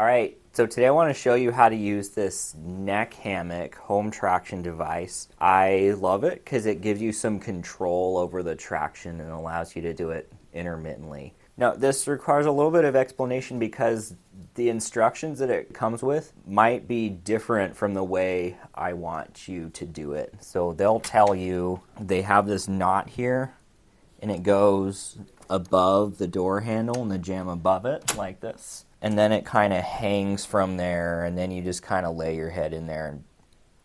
All right, so today I want to show you how to use this neck hammock home traction device. I love it because it gives you some control over the traction and allows you to do it intermittently. Now, this requires a little bit of explanation because the instructions that it comes with might be different from the way I want you to do it. So they'll tell you they have this knot here and it goes above the door handle and the jam above it like this. And then it kind of hangs from there, and then you just kind of lay your head in there and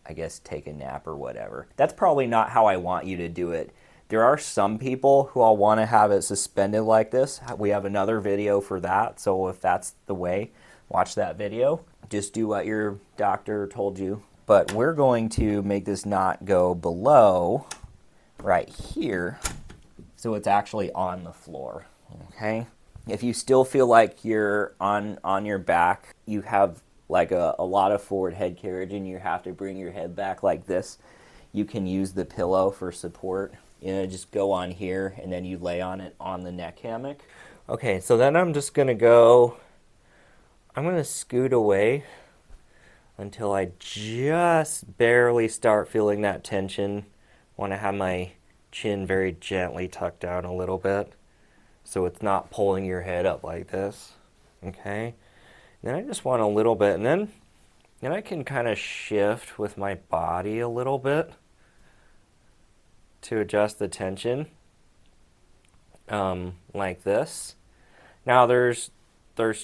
I guess take a nap or whatever. That's probably not how I want you to do it. There are some people who all want to have it suspended like this. We have another video for that, so if that's the way, watch that video. Just do what your doctor told you. But we're going to make this knot go below right here, so it's actually on the floor, okay? If you still feel like you're on your back, you have like a lot of forward head carriage and you have to bring your head back like this, you can use the pillow for support. You know, just go on here and then you lay on it on the neck hammock. Okay, so then I'm just going to scoot away until I just barely start feeling that tension. I want to have my chin very gently tucked down a little bit, so it's not pulling your head up like this, okay? Then I just want a little bit, and then I can kind of shift with my body a little bit to adjust the tension, like this. Now there's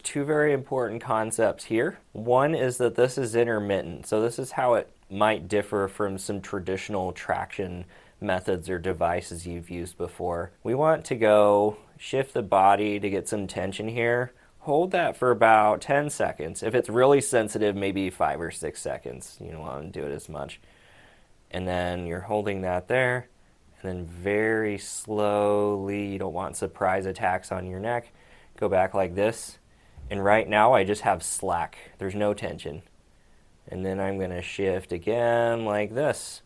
two very important concepts here. One is that this is intermittent, so this is how it might differ from some traditional traction methods or devices you've used before. We want to go shift the body to get some tension here. Hold that for about 10 seconds. If it's really sensitive, maybe 5 or 6 seconds. You don't want to do it as much. And then you're holding that there. And then very slowly, you don't want surprise attacks on your neck. Go back like this. And right now, I just have slack. There's no tension. And then I'm going to shift again like this.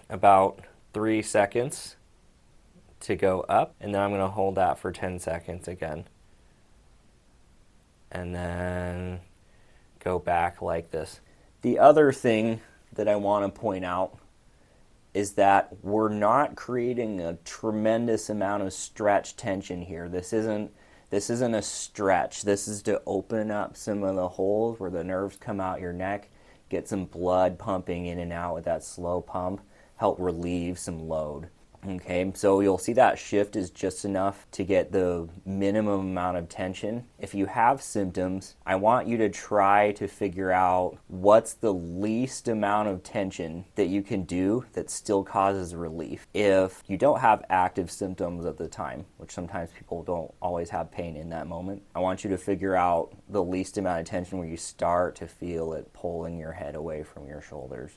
About 3 seconds to go up, and then I'm going to hold that for 10 seconds again. And then go back like this. The other thing that I want to point out is that we're not creating a tremendous amount of stretch tension here. This isn't a stretch. This is to open up some of the holes where the nerves come out your neck, get some blood pumping in and out with that slow pump, help relieve some load. Okay, so you'll see that shift is just enough to get the minimum amount of tension. If you have symptoms, I want you to try to figure out what's the least amount of tension that you can do that still causes relief. If you don't have active symptoms at the time, which sometimes people don't always have pain in that moment, I want you to figure out the least amount of tension where you start to feel it pulling your head away from your shoulders.